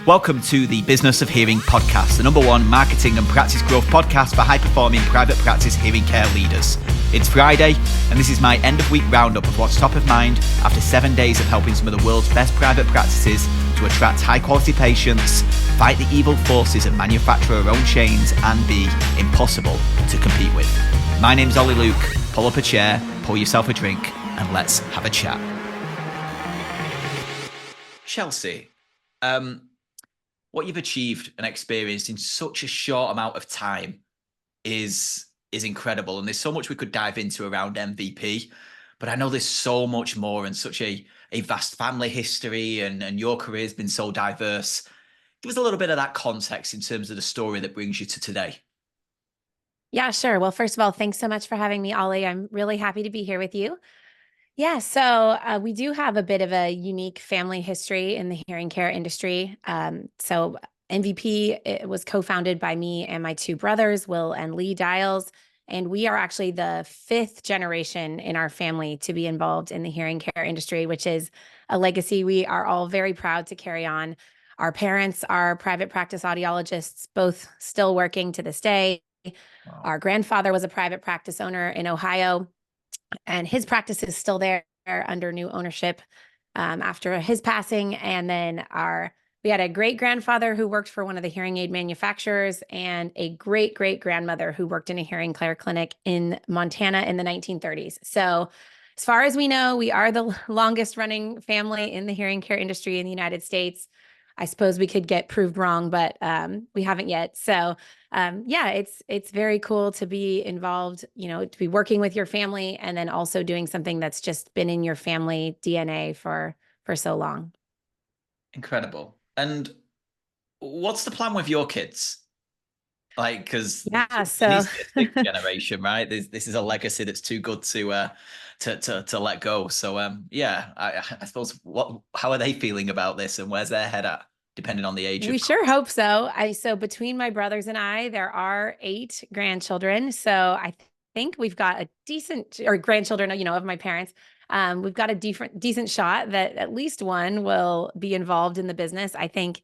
Welcome to the Business of Hearing podcast, the #1 marketing and practice growth podcast for high-performing private practice hearing care leaders. It's Friday, and this is my end-of-week roundup of what's top of mind after 7 days of helping some of the world's best private practices to attract high-quality patients, fight the evil forces of manufacturer-owned chains, and be impossible to compete with. My name's Ollie Luke. Pull up a chair, pour yourself a drink, and let's have a chat. Chelsea, what you've achieved and experienced in such a short amount of time is incredible. And there's so much we could dive into around MVP, but I know there's so much more and such a vast family history and your career's been so diverse. Give us a little bit of that context in terms of the story that brings you to today. Yeah, sure. Well, first of all, thanks so much for having me, Ollie. I'm really happy to be here with you. Yeah, so we do have a bit of a unique family history in the hearing care industry. So MVP it was co-founded by me and my two brothers, Will and Lee Dials, and we are actually the 5th generation in our family to be involved in the hearing care industry, which is a legacy we are all very proud to carry on. Our parents are private practice audiologists, both still working to this day. Wow. Our grandfather was a private practice owner in Ohio, and his practice is still there under new ownership after his passing. And then we had a great grandfather who worked for one of the hearing aid manufacturers, and a great great grandmother who worked in a hearing care clinic in Montana in the 1930s. So as far as we know, we are the longest running family in the hearing care industry in the United States. I suppose we could get proved wrong, but we haven't yet. So yeah, it's very cool to be involved, to be working with your family and then also doing something that's just been in your family DNA for so long. Incredible. And what's the plan with your kids? Like, because Yeah, there so needs to be a 6th generation, right? This is a legacy that's too good to let go. So yeah, I suppose how are they feeling about this, and where's their head at, depending on the age? we sure hope so. So between my brothers and I, there are 8 grandchildren. So I think we've got a decent, or grandchildren, of my parents. We've got a decent shot that at least one will be involved in the business. I think,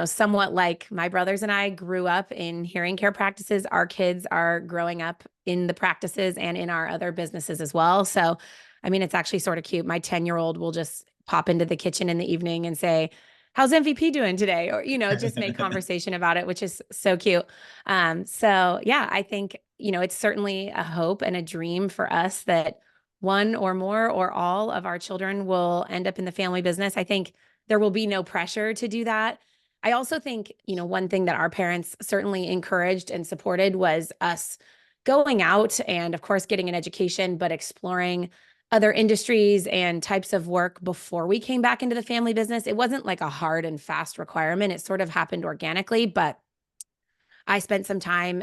somewhat like my brothers and I grew up in hearing care practices, our kids are growing up in the practices and in our other businesses as well. So, I mean, it's actually sort of cute. My 10-year-old will just pop into the kitchen in the evening and say, "How's MVP doing today?" Or, just make conversation about it, which is so cute. So yeah, I think, it's certainly a hope and a dream for us that one or more or all of our children will end up in the family business. I think there will be no pressure to do that. I also think, one thing that our parents certainly encouraged and supported was us going out and, of course, getting an education, but exploring other industries and types of work before we came back into the family business. It wasn't like a hard and fast requirement. It sort of happened organically, but I spent some time,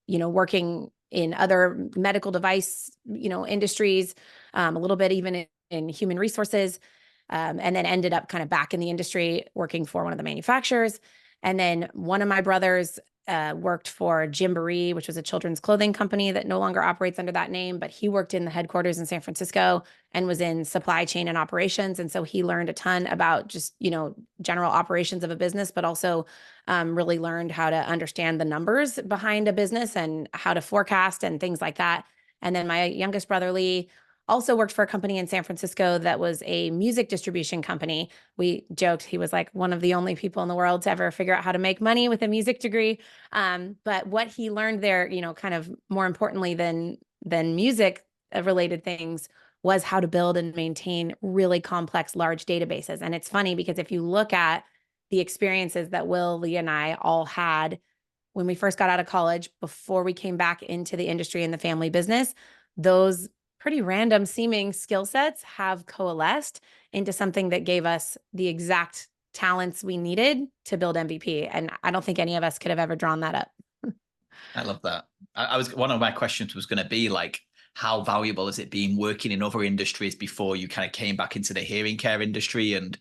working in other medical device, industries, a little bit even in human resources, and then ended up kind of back in the industry working for one of the manufacturers. And then one of my brothers worked for Gymboree, which was a children's clothing company that no longer operates under that name, but he worked in the headquarters in San Francisco and was in supply chain and operations. And so he learned a ton about just, general operations of a business, but also really learned how to understand the numbers behind a business and how to forecast and things like that. And then my youngest brother, Lee, also worked for a company in San Francisco that was a music distribution company. We joked he was like one of the only people in the world to ever figure out how to make money with a music degree. But what he learned there, kind of more importantly than music related things, was how to build and maintain really complex, large databases. And it's funny because if you look at the experiences that Will, Lee, and I all had when we first got out of college, before we came back into the industry and the family business, those pretty random seeming skill sets have coalesced into something that gave us the exact talents we needed to build MVP. And I don't think any of us could have ever drawn that up. I love that. One of my questions was going to be like, how valuable has it been working in other industries before you kind of came back into the hearing care industry, and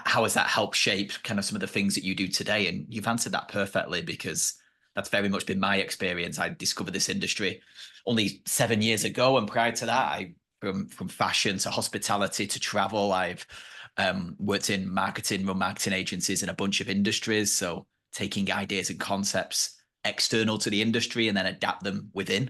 how has that helped shape kind of some of the things that you do today? And you've answered that perfectly, because that's very much been my experience. I discovered this industry only 7 years ago, and prior to that, from fashion to hospitality to travel, I've worked in marketing, run marketing agencies in a bunch of industries. So taking ideas and concepts external to the industry and then adapt them within.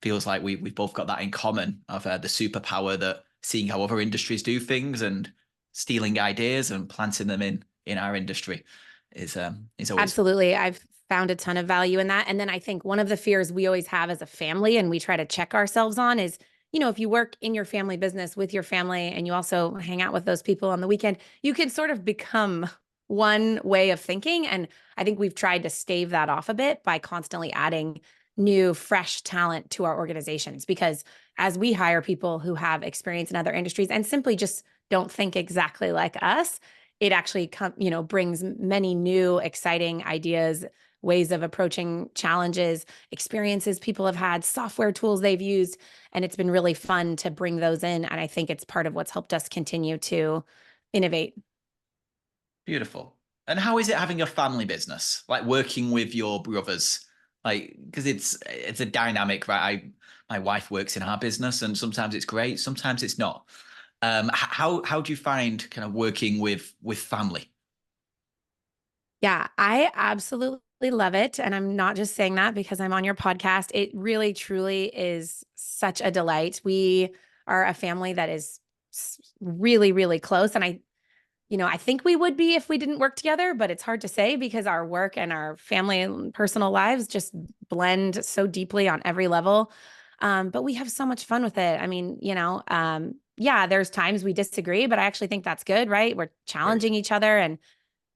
Feels like we've both got that in common of the superpower that seeing how other industries do things and stealing ideas and planting them in our industry is always Absolutely. I've found a ton of value in that. And then I think one of the fears we always have as a family and we try to check ourselves on is, if you work in your family business with your family and you also hang out with those people on the weekend, you can sort of become one way of thinking. And I think we've tried to stave that off a bit by constantly adding new, fresh talent to our organizations. Because as we hire people who have experience in other industries and simply just don't think exactly like us, it actually brings many new, exciting ideas, ways of approaching challenges, experiences people have had, software tools they've used, and it's been really fun to bring those in. And I think it's part of what's helped us continue to innovate. beautiful. And how is it having a family business, like working with your brothers? Like, because it's a dynamic, right? My wife works in our business, and sometimes it's great, sometimes it's not. How do you find kind of working with family? Yeah, I absolutely love it. And I'm not just saying that because I'm on your podcast. It really, truly is such a delight. We are a family that is really, really close. And I think we would be if we didn't work together, but it's hard to say because our work and our family and personal lives just blend so deeply on every level. But we have so much fun with it. I mean, yeah, there's times we disagree, but I actually think that's good, right? We're Right. challenging each other. And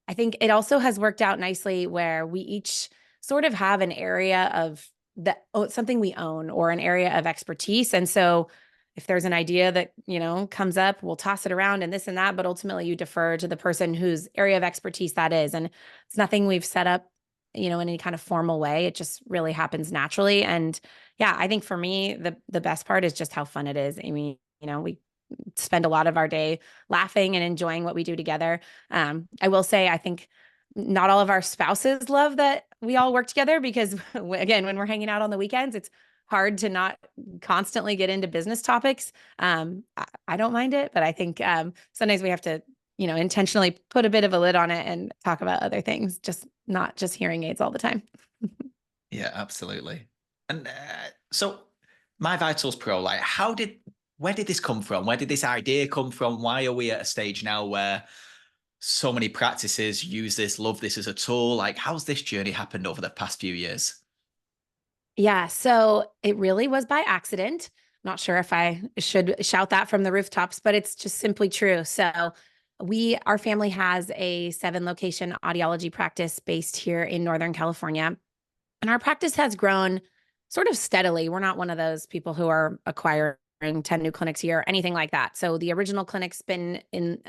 I think it also has worked out nicely where we each sort of have an area of something we own or an area of expertise. And so if there's an idea that, comes up, we'll toss it around and this and that, but ultimately you defer to the person whose area of expertise that is. And it's nothing we've set up, in any kind of formal way. It just really happens naturally. And yeah, I think for me, the best part is just how fun it is. I mean, we spend a lot of our day laughing and enjoying what we do together. I will say, I think not all of our spouses love that we all work together because, again, when we're hanging out on the weekends, it's hard to not constantly get into business topics. I don't mind it, but I think sometimes we have to, intentionally put a bit of a lid on it and talk about other things, just not just hearing aids all the time. Yeah, absolutely. And so, My Vitals Pro, like, where did this come from? Where did this idea come from? Why are we at a stage now where so many practices use this, love this as a tool? Like, how's this journey happened over the past few years? Yeah, so it really was by accident. Not sure if I should shout that from the rooftops, but it's just simply true. So our family has a 7 location audiology practice based here in Northern California. And our practice has grown sort of steadily. We're not one of those people who are acquiring 10 new clinics a year, anything like that. So the original clinic's been in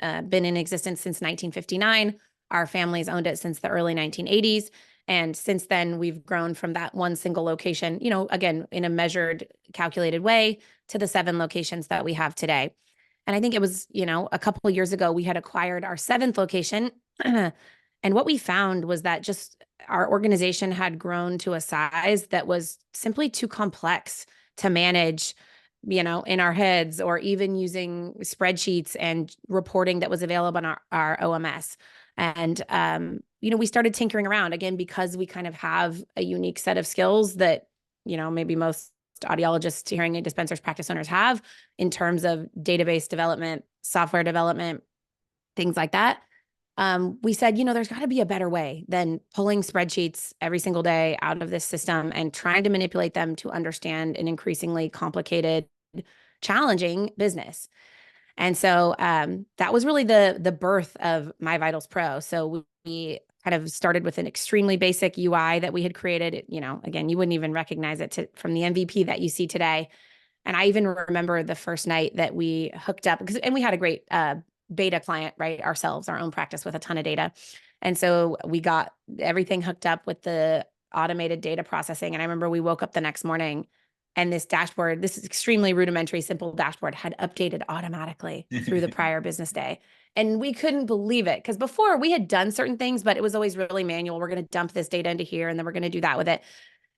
existence since 1959. Our family's owned it since the early 1980s. And since then, we've grown from that one single location, again, in a measured, calculated way to the 7 locations that we have today. And I think it was, a couple of years ago, we had acquired our 7th location. And what we found was that just our organization had grown to a size that was simply too complex to manage, in our heads or even using spreadsheets and reporting that was available on our OMS. And, we started tinkering around again because we kind of have a unique set of skills that, maybe most audiologists, hearing aid dispensers, practice owners have in terms of database development, software development, things like that. We said, there's got to be a better way than pulling spreadsheets every single day out of this system and trying to manipulate them to understand an increasingly complicated, challenging business. And so that was really the birth of MyVitalsPro. So we kind of started with an extremely basic UI that we had created. Again, you wouldn't even recognize it from the MVP that you see today. And I even remember the first night that we hooked up and we had a great beta client, right? Ourselves, our own practice with a ton of data. And so we got everything hooked up with the automated data processing. And I remember we woke up the next morning and this dashboard, this is extremely rudimentary, simple dashboard, had updated automatically through the prior business day. And we couldn't believe it because before we had done certain things, but it was always really manual. We're going to dump this data into here and then we're going to do that with it.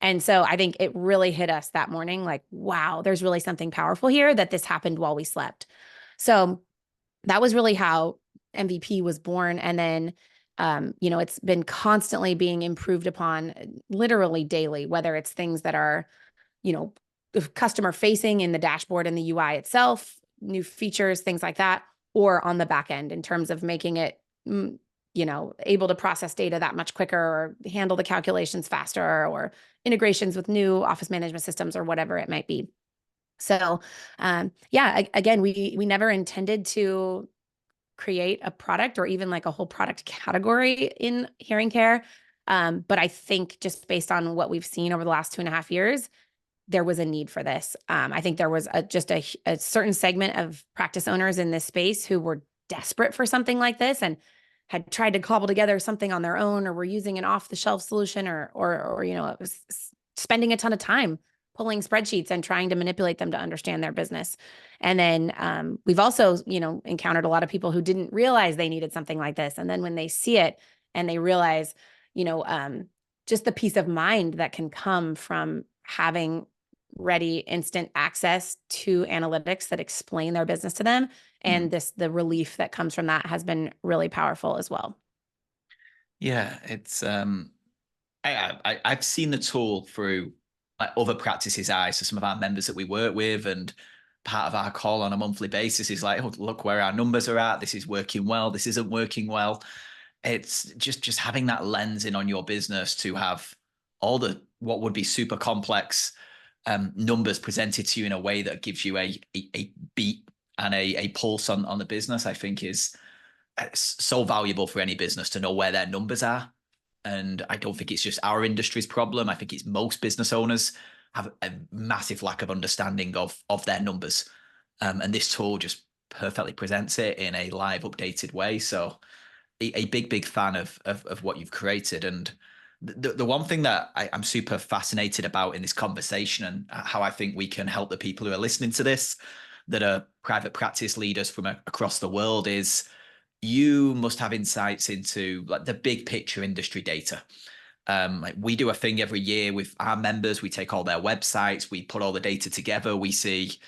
And so I think it really hit us that morning, like, wow, there's really something powerful here that this happened while we slept. So that was really how MVP was born. And then, it's been constantly being improved upon literally daily, whether it's things that are, customer facing in the dashboard and the UI itself, new features, things like that, or on the back end in terms of making it, able to process data that much quicker or handle the calculations faster or integrations with new office management systems or whatever it might be. So, again, we never intended to create a product or even like a whole product category in hearing care. But I think just based on what we've seen over the last 2.5 years, there was a need for this. I think there was just a certain segment of practice owners in this space who were desperate for something like this and had tried to cobble together something on their own, or were using an off-the-shelf solution, or it was spending a ton of time pulling spreadsheets and trying to manipulate them to understand their business. And then we've also, encountered a lot of people who didn't realize they needed something like this. And then when they see it and they realize, just the peace of mind that can come from having ready instant access to analytics that explain their business to them. And the relief that comes from that has been really powerful as well. Yeah, it's I've seen the tool through like other practices' eyes. So some of our members that we work with, and part of our call on a monthly basis is like, oh, look where our numbers are at. This is working well. This isn't working well. It's just having that lens in on your business to have all the what would be super complex numbers presented to you in a way that gives you a beat and a pulse on the business. I think is so valuable for any business to know where their numbers are. And I don't think it's just our industry's problem. I think it's most business owners have a massive lack of understanding of their numbers. And this tool just perfectly presents it in a live, updated way. So a big fan of what you've created. And the one thing that I'm super fascinated about in this conversation, and how I think we can help the people who are listening to this that are private practice leaders from across the world, is you must have insights into like the big picture industry data. Like we do a thing every year with our members. We take all their websites, we put all the data together. We see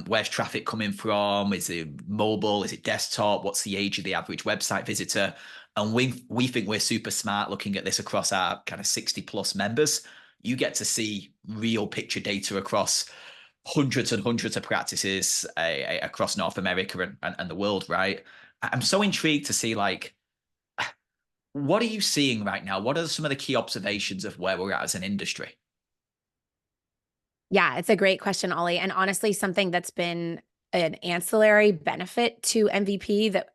where's traffic coming from? Is it mobile? Is it desktop? What's the age of the average website visitor? And we think we're super smart looking at this across our kind of 60 plus members. You get to see real picture data across hundreds and hundreds of practices across North America and the world, right? I'm so intrigued to see, like, what are you seeing right now? What are some of the key observations of where we're at as an industry? Yeah, it's a great question, Ollie. And honestly, something that's been an ancillary benefit to MVP that,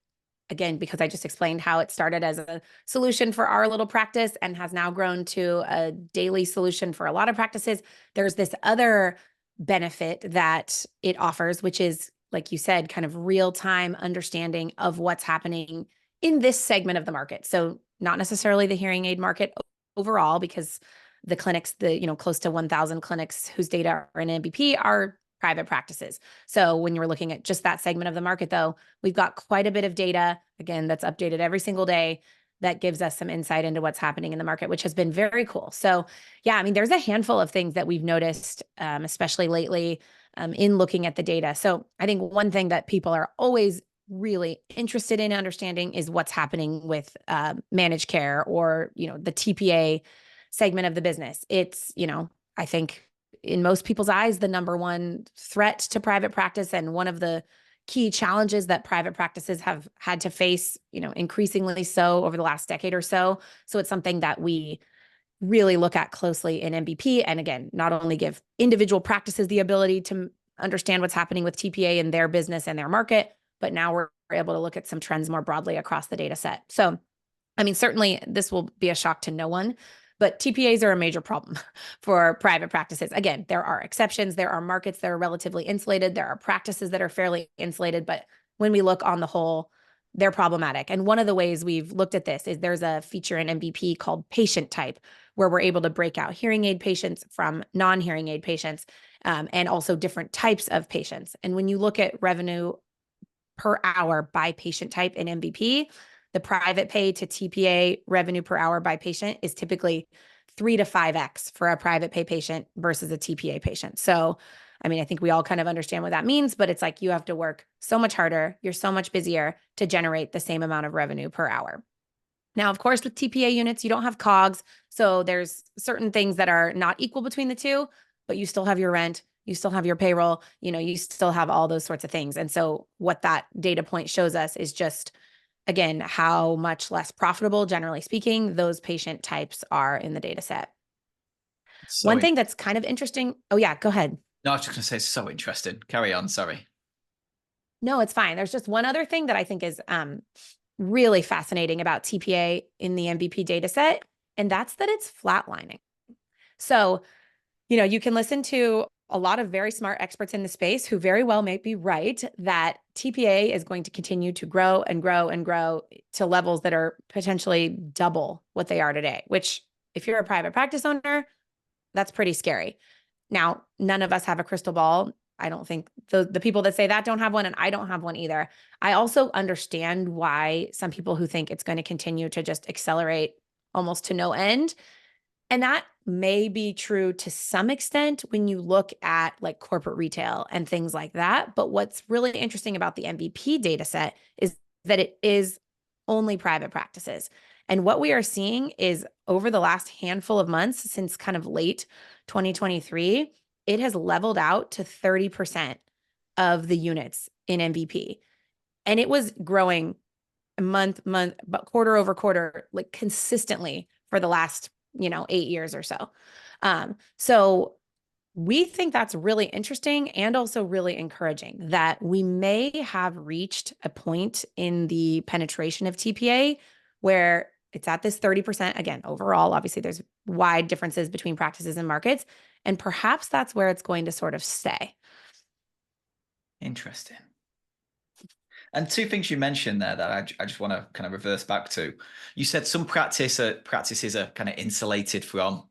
again, because I just explained how it started as a solution for our little practice and has now grown to a daily solution for a lot of practices. There's this other benefit that it offers, which is, like you said, kind of real-time understanding of what's happening in this segment of the market. So not necessarily the hearing aid market overall, because the clinics, close to 1,000 clinics whose data are in MVP are private practices. So when you're looking at just that segment of the market, though, we've got quite a bit of data, again, that's updated every single day, that gives us some insight into what's happening in the market, which has been very cool. So yeah, I mean, there's a handful of things that we've noticed, especially lately, in looking at the data. So I think one thing that people are always really interested in understanding is what's happening with managed care, or, the TPA segment of the business. It's, I think in most people's eyes, the number one threat to private practice, and one of the key challenges that private practices have had to face, increasingly so over the last decade or so. So it's something that we really look at closely in MVP. And again, not only give individual practices the ability to understand what's happening with TPA in their business and their market, but now we're able to look at some trends more broadly across the data set. So, I mean, certainly this will be a shock to no one, but TPAs are a major problem for private practices. Again, there are exceptions. There are markets that are relatively insulated. There are practices that are fairly insulated. But when we look on the whole, they're problematic. And one of the ways we've looked at this is there's a feature in MVP called patient type, where we're able to break out hearing aid patients from non-hearing aid patients, and also different types of patients. And when you look at revenue per hour by patient type in MVP, the private pay to TPA revenue per hour by patient is typically 3 to 5x for a private pay patient versus a TPA patient. So I mean, I think we all kind of understand what that means, but it's like you have to work so much harder. You're so much busier to generate the same amount of revenue per hour. Now, of course, with TPA units, you don't have COGS. So there's certain things that are not equal between the two, but you still have your rent, you still have your payroll, you still have all those sorts of things. And so what that data point shows us is just, again, how much less profitable, generally speaking, those patient types are in the data set. One thing that's kind of interesting. Oh, yeah, go ahead. No, I was just going to say it's so interesting. Carry on. Sorry. No, it's fine. There's just one other thing that I think is really fascinating about TPA in the MVP data set, and that's that it's flatlining. So, you can listen to a lot of very smart experts in the space who very well may be right that TPA is going to continue to grow and grow and grow to levels that are potentially double what they are today, which if you're a private practice owner, that's pretty scary. Now, none of us have a crystal ball. I don't think the people that say that don't have one, and I don't have one either. I also understand why some people who think it's going to continue to just accelerate almost to no end. And that may be true to some extent when you look at like corporate retail and things like that. But what's really interesting about the MVP data set is that it is only private practices. And what we are seeing is over the last handful of months, since kind of late 2023, it has leveled out to 30% of the units in MVP. And it was growing month, but quarter over quarter, like consistently for the last 8 years or so. So we think that's really interesting and also really encouraging that we may have reached a point in the penetration of TPA where it's at this 30%. Again, overall, obviously there's wide differences between practices and markets, and perhaps that's where it's going to sort of stay. Interesting. And two things you mentioned there that I just want to kind of reverse back to. You said some practices are kind of insulated from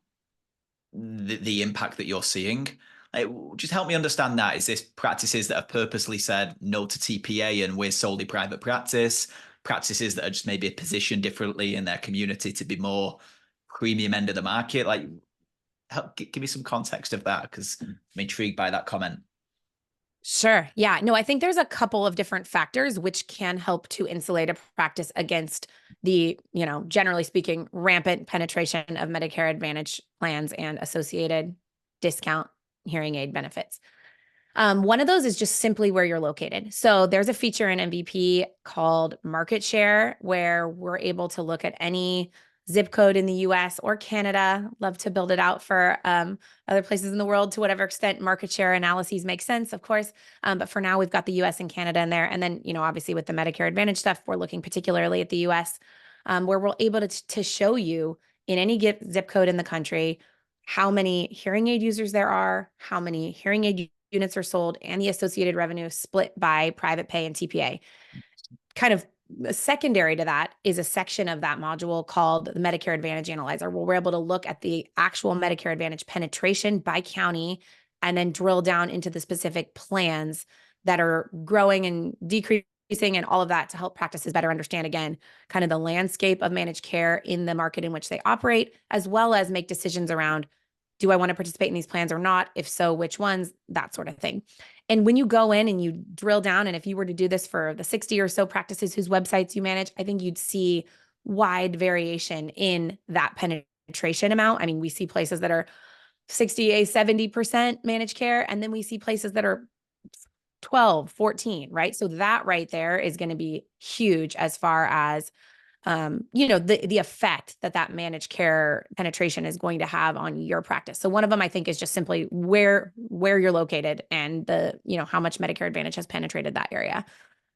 the impact that you're seeing. Just help me understand that. Is this practices that have purposely said no to TPA and we're solely private practice? Practices that are just maybe positioned differently in their community to be more premium end of the market? Like, give me some context of that, because I'm intrigued by that comment. Sure. Yeah. No, I think there's a couple of different factors which can help to insulate a practice against the, generally speaking, rampant penetration of Medicare Advantage plans and associated discount hearing aid benefits. One of those is just simply where you're located. So there's a feature in MVP called market share where we're able to look at any zip code in the US or Canada. Love to build it out for other places in the world to whatever extent market share analyses make sense, of course. But for now, we've got the US and Canada in there. And then, obviously with the Medicare Advantage stuff, we're looking particularly at the US, where we're able to show you in any zip code in the country how many hearing aid users there are, how many hearing aid units are sold, and the associated revenue split by private pay and TPA. Kind of secondary to that is a section of that module called the Medicare Advantage Analyzer, where we're able to look at the actual Medicare Advantage penetration by county and then drill down into the specific plans that are growing and decreasing and all of that to help practices better understand, again, kind of the landscape of managed care in the market in which they operate, as well as make decisions around, do I want to participate in these plans or not? If so, which ones? That sort of thing. And when you go in and you drill down, and if you were to do this for the 60 or so practices whose websites you manage, I think you'd see wide variation in that penetration amount. I mean, we see places that are 60, 70% managed care, and then we see places that are 12, 14, right? So that right there is going to be huge as far as the effect that managed care penetration is going to have on your practice. So one of them, I think, is just simply where you're located and how much Medicare Advantage has penetrated that area.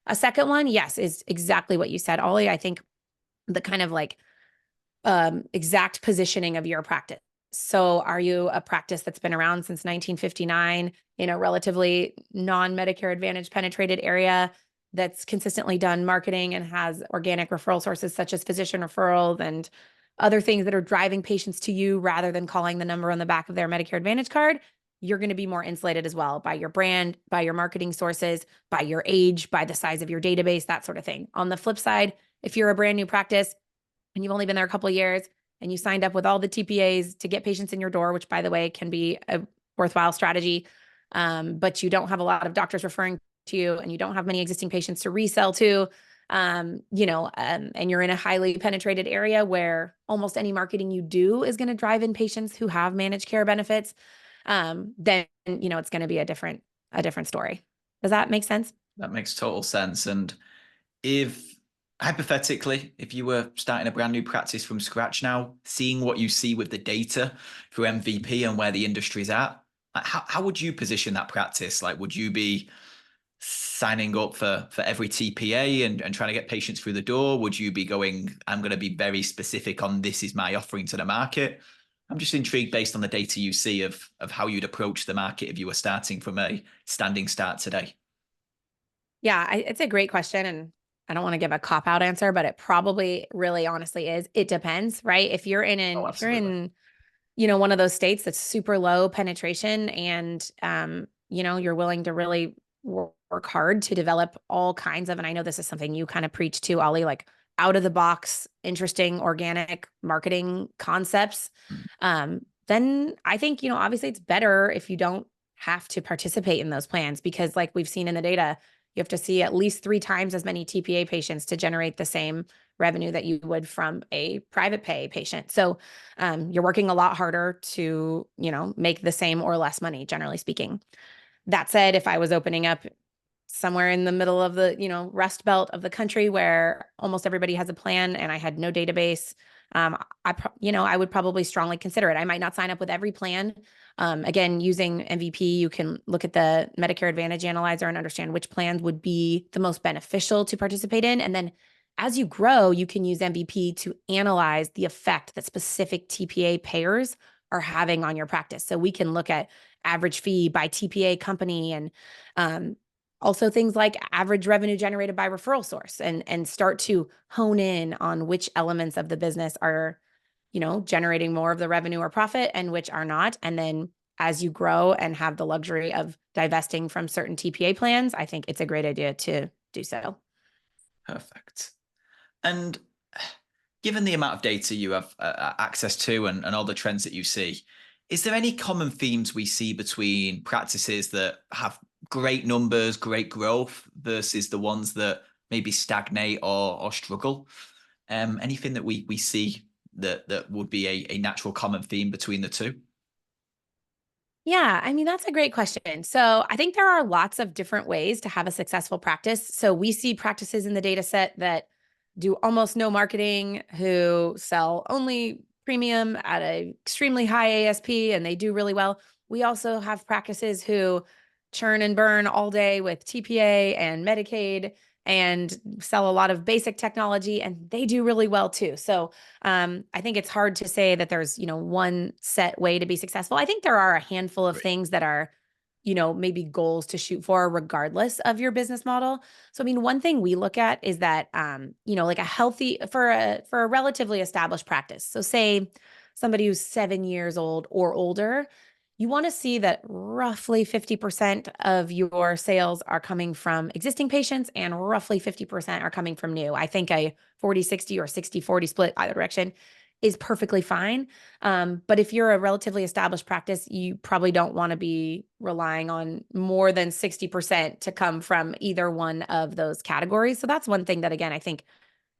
A second one, yes, is exactly what you said, Ollie. I think the kind of like exact positioning of your practice. So are you a practice that's been around since 1959 in a relatively non-Medicare Advantage penetrated area that's consistently done marketing and has organic referral sources such as physician referrals and other things that are driving patients to you rather than calling the number on the back of their Medicare Advantage card? You're going to be more insulated as well by your brand, by your marketing sources, by your age, by the size of your database, that sort of thing. On the flip side, if you're a brand new practice and you've only been there a couple of years and you signed up with all the TPAs to get patients in your door, which by the way can be a worthwhile strategy, but you don't have a lot of doctors referring to you and you don't have many existing patients to resell to, and you're in a highly penetrated area where almost any marketing you do is going to drive in patients who have managed care benefits, then, it's going to be a different story. Does that make sense? That makes total sense. And if hypothetically, if you were starting a brand new practice from scratch now, seeing what you see with the data through MVP and where the industry's at, how would you position that practice? Like, would you be signing up for every TPA and trying to get patients through the door? Would you be going, I'm going to be very specific on this is my offering to the market? I'm just intrigued based on the data you see of how you'd approach the market if you were starting from a standing start today. Yeah, it's a great question. And I don't want to give a cop-out answer, but it probably really honestly is. It depends, right? If you're in Oh, if you're absolutely. in, one of those states that's super low penetration and, you're willing to really work hard to develop all kinds of, and I know this is something you kind of preach to, Ollie, like out of the box, interesting, organic marketing concepts. Mm. Then I think, obviously it's better if you don't have to participate in those plans because like we've seen in the data, you have to see at least 3 times as many TPA patients to generate the same revenue that you would from a private pay patient. So you're working a lot harder to, make the same or less money, generally speaking. That said, if I was opening up somewhere in the middle of the, rust belt of the country where almost everybody has a plan and I had no database, I would probably strongly consider it. I might not sign up with every plan. Again, using MVP, you can look at the Medicare Advantage Analyzer and understand which plans would be the most beneficial to participate in. And then as you grow, you can use MVP to analyze the effect that specific TPA payers are having on your practice. So we can look at average fee by TPA company and also things like average revenue generated by referral source and start to hone in on which elements of the business are, generating more of the revenue or profit and which are not. And then as you grow and have the luxury of divesting from certain TPA plans, I think it's a great idea to do so. Perfect. And given the amount of data you have access to and all the trends that you see, is there any common themes we see between practices that have great numbers, great growth versus the ones that maybe stagnate or struggle? Anything that we see that would be a natural common theme between the two? Yeah, I mean, that's a great question. So I think there are lots of different ways to have a successful practice. So we see practices in the data set that do almost no marketing, who sell only premium at an extremely high ASP, and they do really well. We also have practices who churn and burn all day with TPA and Medicaid and sell a lot of basic technology, and they do really well too. So I think it's hard to say that there's, one set way to be successful. I think there are a handful of Great. things that are, maybe goals to shoot for regardless of your business model. So, I mean, one thing we look at is that, like a healthy, for a relatively established practice. So say somebody who's 7 years old or older, you want to see that roughly 50% of your sales are coming from existing patients and roughly 50% are coming from new. I think a 40-60 or 60-40 split either direction is perfectly fine. But if you're a relatively established practice, you probably don't want to be relying on more than 60% to come from either one of those categories. So that's one thing that, again, I think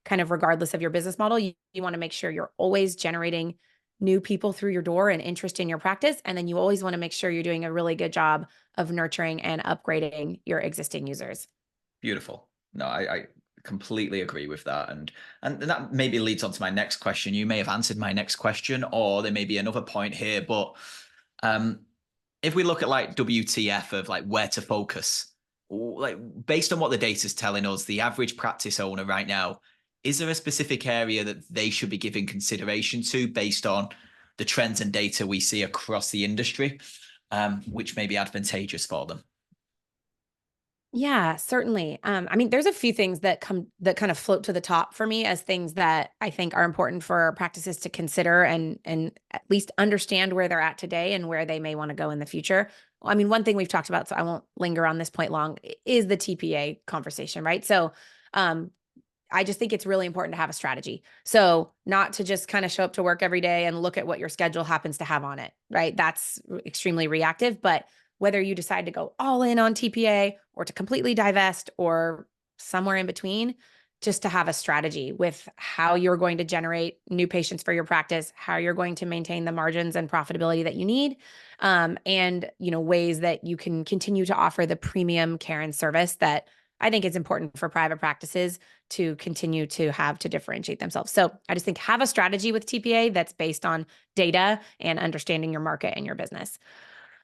kind of regardless of your business model, you want to make sure you're always generating new people through your door and interest in your practice. And then you always want to make sure you're doing a really good job of nurturing and upgrading your existing users. Beautiful. No, I completely agree with that. And that maybe leads on to my next question. You may have answered my next question, or there may be another point here. But if we look at like WTF of like where to focus, like based on what the data is telling us, the average practice owner right now, is there a specific area that they should be giving consideration to based on the trends and data we see across the industry, which may be advantageous for them? Yeah, certainly. I mean, there's a few things that kind of float to the top for me as things that I think are important for practices to consider and at least understand where they're at today and where they may want to go in the future. I mean, one thing we've talked about, so I won't linger on this point long, is the TPA conversation, right? So, I just think it's really important to have a strategy. So not to just kind of show up to work every day and look at what your schedule happens to have on it, right? That's extremely reactive, but whether you decide to go all in on TPA or to completely divest or somewhere in between, just to have a strategy with how you're going to generate new patients for your practice, how you're going to maintain the margins and profitability that you need, and ways that you can continue to offer the premium care and service that I think is important for private practices to continue to have to differentiate themselves. So I just think have a strategy with TPA that's based on data and understanding your market and your business.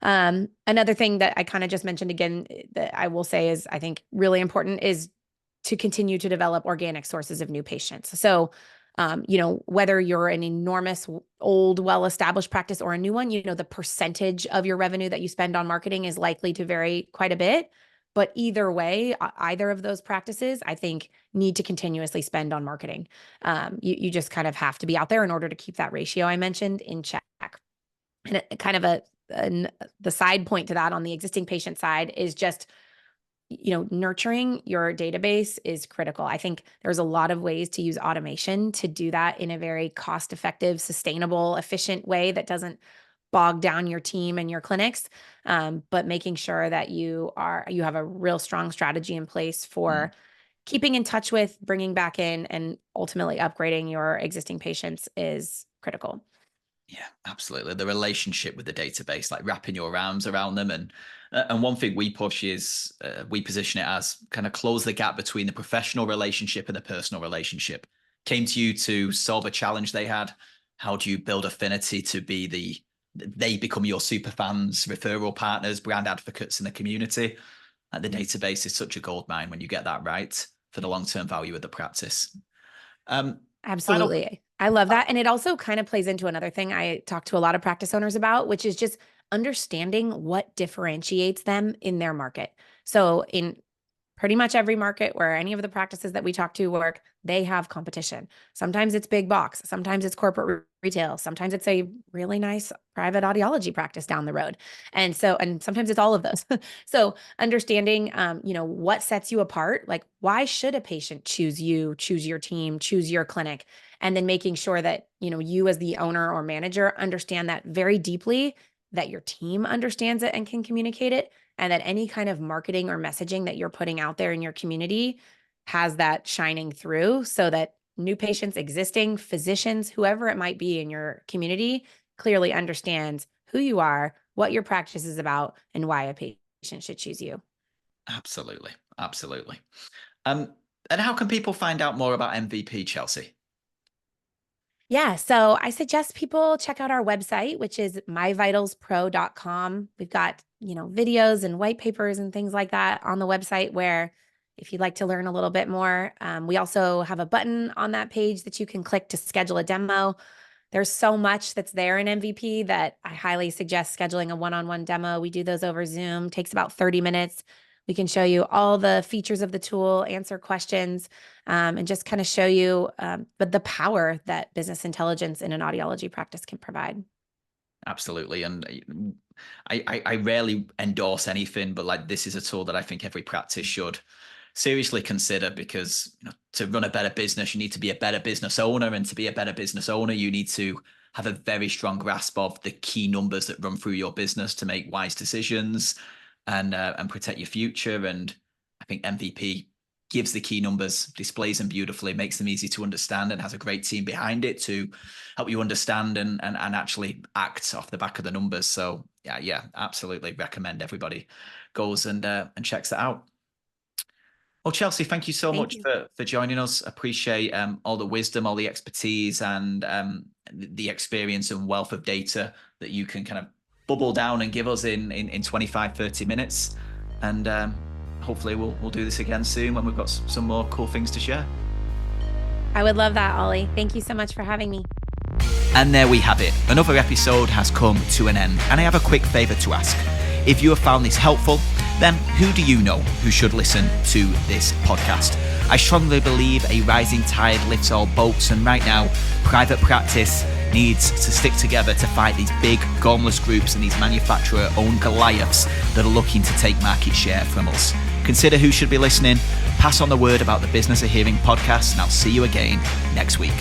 Another thing that I kind of just mentioned again that I will say is I think really important is to continue to develop organic sources of new patients. So, whether you're an enormous old, well-established practice or a new one, the percentage of your revenue that you spend on marketing is likely to vary quite a bit. But either way, either of those practices, I think, need to continuously spend on marketing. You just kind of have to be out there in order to keep that ratio I mentioned in check. And kind of the side point to that on the existing patient side is just, nurturing your database is critical. I think there's a lot of ways to use automation to do that in a very cost-effective, sustainable, efficient way that doesn't bog down your team and your clinics, but making sure that you have a real strong strategy in place for keeping in touch with, bringing back in, and ultimately upgrading your existing patients is critical. Yeah, absolutely. The relationship with the database, like wrapping your arms around them. And one thing we push is we position it as kind of close the gap between the professional relationship and the personal relationship. Came to you to solve a challenge they had. How do you build affinity to they become your super fans, referral partners, brand advocates in the community? And the database is such a goldmine when you get that right for the long-term value of the practice. Absolutely. I love that. And it also kind of plays into another thing I talk to a lot of practice owners about, which is just understanding what differentiates them in their market. So in pretty much every market where any of the practices that we talk to work, they have competition. Sometimes it's big box, sometimes it's corporate retail, sometimes it's a really nice private audiology practice down the road. And sometimes it's all of those. So understanding, what sets you apart, like why should a patient choose you, choose your team, choose your clinic, and then making sure that, you as the owner or manager understand that very deeply, that your team understands it and can communicate it, and that any kind of marketing or messaging that you're putting out there in your community has that shining through so that new patients, existing physicians, whoever it might be in your community, clearly understands who you are, what your practice is about, and why a patient should choose you. Absolutely. Absolutely. And how can people find out more about MVP, Chelsea? Yeah, so I suggest people check out our website, which is MyVitalsPro.com. We've got, videos and white papers and things like that on the website where if you'd like to learn a little bit more, we also have a button on that page that you can click to schedule a demo. There's so much that's there in MVP that I highly suggest scheduling a one-on-one demo. We do those over Zoom, takes about 30 minutes. We can show you all the features of the tool, answer questions, and just kind of show you the power that business intelligence in an audiology practice can provide. Absolutely. And I rarely endorse anything, but this is a tool that I think every practice should seriously consider, because to run a better business, you need to be a better business owner. And to be a better business owner, you need to have a very strong grasp of the key numbers that run through your business to make wise decisions and protect your future. And I think MVP gives the key numbers, displays them beautifully, makes them easy to understand, and has a great team behind it to help you understand and actually act off the back of the numbers. So yeah, absolutely recommend everybody goes and checks that out. Well, Chelsea, thank you so much for joining us. Appreciate all the wisdom, all the expertise, and the experience and wealth of data that you can kind of bubble down and give us in 25, 30 minutes. And hopefully we'll do this again soon when we've got some more cool things to share. I would love that, Ollie. Thank you so much for having me. And there we have it. Another episode has come to an end, and I have a quick favor to ask. If you have found this helpful, then who do you know who should listen to this podcast? I strongly believe a rising tide lifts all boats, and right now, private practice needs to stick together to fight these big, gormless groups and these manufacturer-owned Goliaths that are looking to take market share from us. Consider who should be listening, pass on the word about the Business of Hearing podcast, and I'll see you again next week.